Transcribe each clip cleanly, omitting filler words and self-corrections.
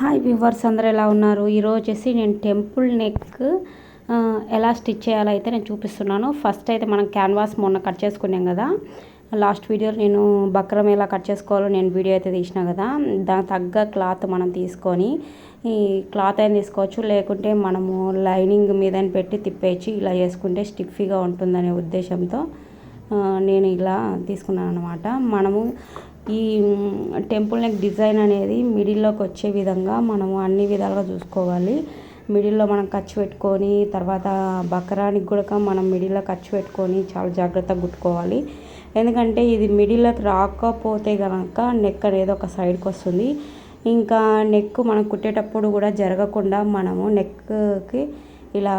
Hi viewers, అందరూ ఎలా ఉన్నారు? ఈరోజు వచ్చేసి నేను టెంపుల్ నెక్ ఎలా స్టిచ్ చేయాలో అయితే నేను చూపిస్తున్నాను. ఫస్ట్ అయితే మనం క్యాన్వాస్ మొన్న కట్ చేసుకున్నాం కదా, లాస్ట్ వీడియోలో నేను బక్రం ఎలా కట్ చేసుకోవాలో నేను వీడియో అయితే తీసిన కదా. దానికి తగ్గ క్లాత్ మనం తీసుకొని ఈ క్లాత్ అయినా తీసుకోవచ్చు, లేకుంటే మనము లైనింగ్ మీద పెట్టి తిప్పేసి ఇలా చేసుకుంటే స్టిఫీగా ఉంటుందనే ఉద్దేశంతో నేను ఇలా తీసుకున్నాను అనమాట. మనము ఈ టెంపుల్ నెక్ డిజైన్ అనేది మిడిల్లోకి వచ్చే విధంగా మనము అన్ని విధాలుగా చూసుకోవాలి. మిడిల్లో మనం ఖర్చు పెట్టుకొని, తర్వాత బకరానికి కూడా మనం మిడిల్లో ఖర్చు పెట్టుకొని చాలా జాగ్రత్తగా కుట్టుకోవాలి. ఎందుకంటే ఇది మిడిల్లోకి రాకపోతే కనుక నెక్ అనేది ఒక సైడ్కి వస్తుంది. ఇంకా నెక్ మనం కుట్టేటప్పుడు కూడా జరగకుండా మనము నెక్కి ఇలా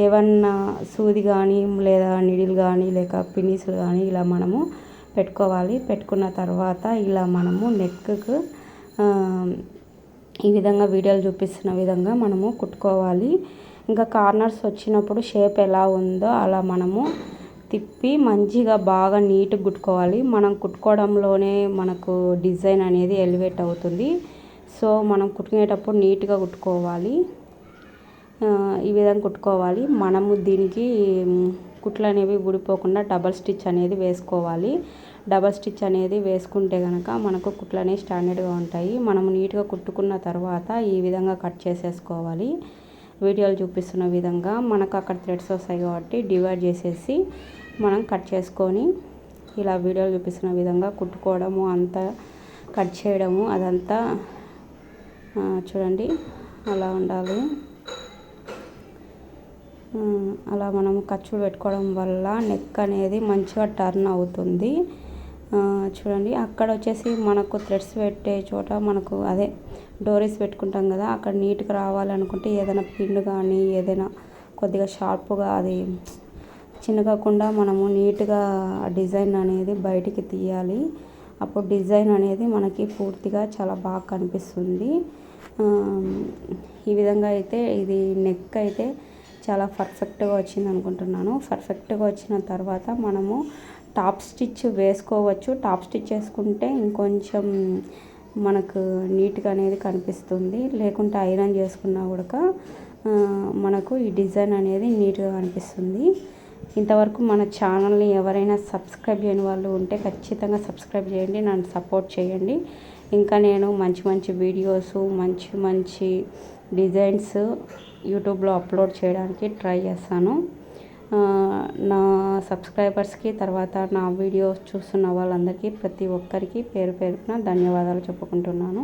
ఏమన్నా సూది కానీ లేదా నీడిల్ కానీ లేక పినీసులు కానీ ఇలా మనము పెట్టుకోవాలి. పెట్టుకున్న తర్వాత ఇలా మనము నెక్కు ఈ విధంగా వీడియోలు చూపిస్తున్న విధంగా మనము కుట్టుకోవాలి. ఇంకా కార్నర్స్ వచ్చినప్పుడు షేప్ ఎలా ఉందో అలా మనము తిప్పి మంచిగా బాగా నీట్గా కుట్టుకోవాలి. మనం కుట్టుకోవడంలోనే మనకు డిజైన్ అనేది ఎలివేట్ అవుతుంది. సో మనం కుట్టుకునేటప్పుడు నీట్గా కుట్టుకోవాలి. ఈ విధంగా కుట్టుకోవాలి. మనము దీనికి కుట్లు అనేవి ఊడిపోకుండా డబల్ స్టిచ్ అనేది వేసుకోవాలి. డబల్ స్టిచ్ అనేది వేసుకుంటే కనుక మనకు కుట్లు అనేవి స్టాండర్డ్గా ఉంటాయి. మనం నీట్గా కుట్టుకున్న తర్వాత ఈ విధంగా కట్ చేసేసుకోవాలి. వీడియోలు చూపిస్తున్న విధంగా మనకు అక్కడ థ్రెడ్స్ వస్తాయి కాబట్టి డివైడ్ చేసేసి మనం కట్ చేసుకొని ఇలా వీడియోలు చూపిస్తున్న విధంగా కుట్టుకోవడము, అంతా కట్ చేయడము అదంతా చూడండి అలా ఉండాలి. అలా మనం ఖర్చు పెట్టుకోవడం వల్ల నెక్ అనేది మంచిగా టర్న్ అవుతుంది. చూడండి అక్కడ వచ్చేసి మనకు థ్రెడ్స్ పెట్టే చోట మనకు అదే డోరీస్ పెట్టుకుంటాం కదా, అక్కడ నీట్గా రావాలనుకుంటే ఏదైనా పిన్ కానీ ఏదైనా కొద్దిగా షార్ప్గా అది చిన్నగకుండా మనము నీట్గా డిజైన్ అనేది బయటికి తీయాలి. అప్పుడు డిజైన్ అనేది మనకి పూర్తిగా చాలా బాగా కనిపిస్తుంది. ఈ విధంగా అయితే ఇది నెక్ అయితే చాలా పర్ఫెక్ట్గా వచ్చింది అనుకుంటున్నాను. పర్ఫెక్ట్గా వచ్చిన తర్వాత మనము టాప్ స్టిచ్ వేసుకోవచ్చు. టాప్ స్టిచ్ వేసుకుంటే ఇంకొంచెం మనకు నీట్గా అనేది కనిపిస్తుంది. లేకుంటే ఐరన్ చేసుకున్నా కూడా మనకు ఈ డిజైన్ అనేది నీట్గా కనిపిస్తుంది. ఇంతవరకు మన ఛానల్ని ఎవరైనా సబ్స్క్రైబ్ చేయని వాళ్ళు ఉంటే ఖచ్చితంగా సబ్స్క్రైబ్ చేయండి, నన్ను సపోర్ట్ చేయండి. ఇంకా నేను మంచి మంచి వీడియోస్, మంచి మంచి డిజైన్స్ యూట్యూబ్లో అప్లోడ్ చేయడానికి ట్రై చేస్తాను. నా సబ్స్క్రైబర్స్కి తర్వాత నా వీడియోస్ చూస్తున్న వాళ్ళందరికీ ప్రతి ఒక్కరికి పేరు పేరున ధన్యవాదాలు చెప్పుకుంటున్నాను.